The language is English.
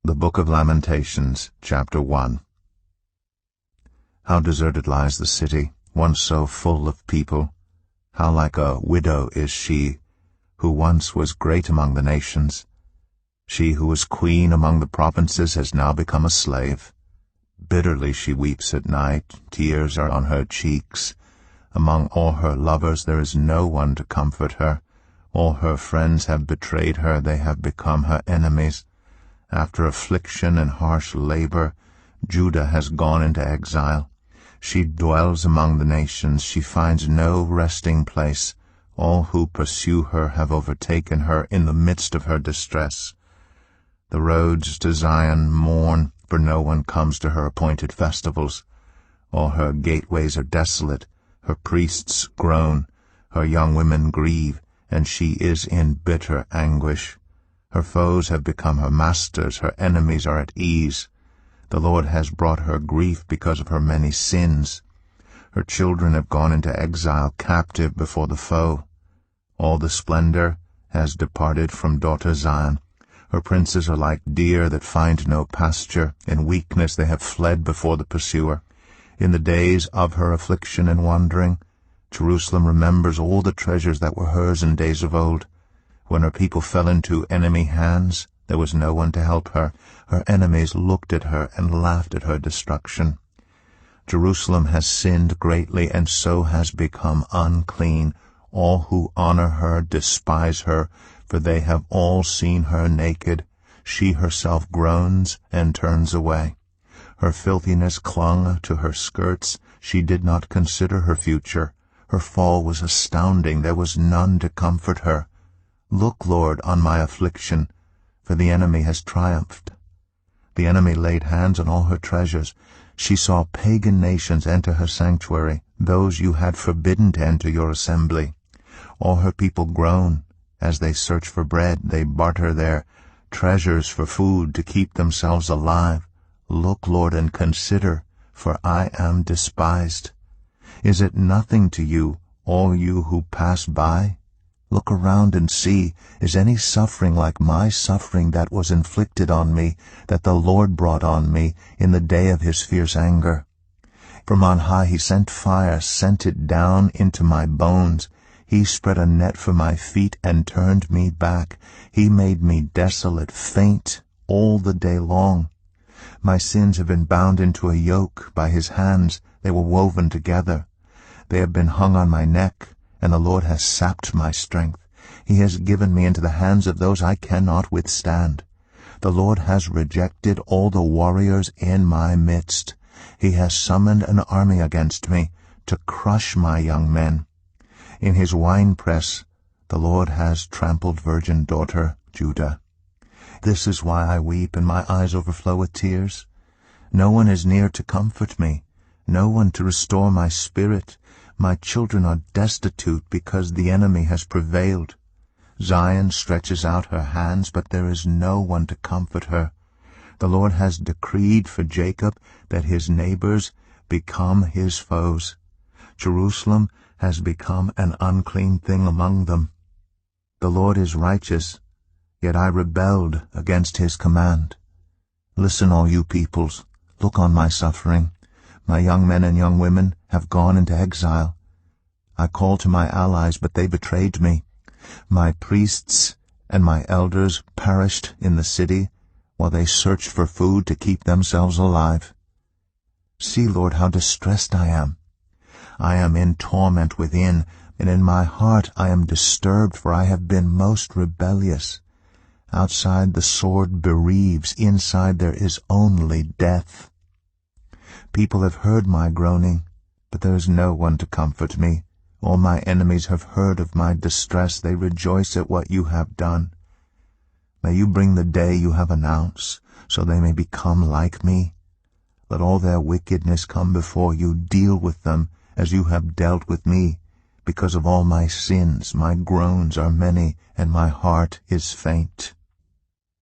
The Book of Lamentations, chapter 1. How deserted lies the city, once so full of people! How like a widow is she, who once was great among the nations. She who was queen among the provinces has now become a slave. Bitterly she weeps at night, tears are on her cheeks. Among all her lovers there is no one to comfort her. All her friends have betrayed her, they have become her enemies. After affliction and harsh labor, Judah has gone into exile. She dwells among the nations, she finds no resting place. All who pursue her have overtaken her in the midst of her distress. The roads to Zion mourn, for no one comes to her appointed festivals. All her gateways are desolate, her priests groan, her young women grieve, and she is in bitter anguish. Her foes have become her masters, her enemies are at ease. The Lord has brought her grief because of her many sins. Her children have gone into exile, captive before the foe. All the splendor has departed from daughter Zion. Her princes are like deer that find no pasture. In weakness they have fled before the pursuer. In the days of her affliction and wandering, Jerusalem remembers all the treasures that were hers in days of old. When her people fell into enemy hands, there was no one to help her. Her enemies looked at her and laughed at her destruction. Jerusalem has sinned greatly and so has become unclean. All who honor her despise her, for they have all seen her naked. She herself groans and turns away. Her filthiness clung to her skirts. She did not consider her future. Her fall was astounding. There was none to comfort her. Look, Lord, on my affliction, for the enemy has triumphed. The enemy laid hands on all her treasures. She saw pagan nations enter her sanctuary, those you had forbidden to enter your assembly. All her people groan. As they search for bread, they barter their treasures for food to keep themselves alive. Look, Lord, and consider, for I am despised. Is it nothing to you, all you who pass by? Look around and see, is any suffering like my suffering that was inflicted on me, that the Lord brought on me in the day of his fierce anger? From on high he sent fire, sent it down into my bones. He spread a net for my feet and turned me back. He made me desolate, faint, all the day long. My sins have been bound into a yoke by his hands. They were woven together. They have been hung on my neck, and the Lord has sapped my strength. He has given me into the hands of those I cannot withstand. The Lord has rejected all the warriors in my midst. He has summoned an army against me to crush my young men. In his winepress the Lord has trampled virgin daughter Judah. This is why I weep, and my eyes overflow with tears. No one is near to comfort me, no one to restore my spirit. My children are destitute because the enemy has prevailed. Zion stretches out her hands, but there is no one to comfort her. The Lord has decreed for Jacob that his neighbors become his foes. Jerusalem has become an unclean thing among them. The Lord is righteous, yet I rebelled against his command. Listen, all you peoples, look on my suffering. My young men and young women have gone into exile. I called to my allies, but they betrayed me. My priests and my elders perished in the city, while they searched for food to keep themselves alive. See, Lord, how distressed I am. I am in torment within, and in my heart I am disturbed, for I have been most rebellious. Outside the sword bereaves, inside there is only death. People have heard my groaning, but there is no one to comfort me. All my enemies have heard of my distress. They rejoice at what you have done. May you bring the day you have announced, so they may become like me. Let all their wickedness come before you. Deal with them as you have dealt with me. Because of all my sins, my groans are many, and my heart is faint.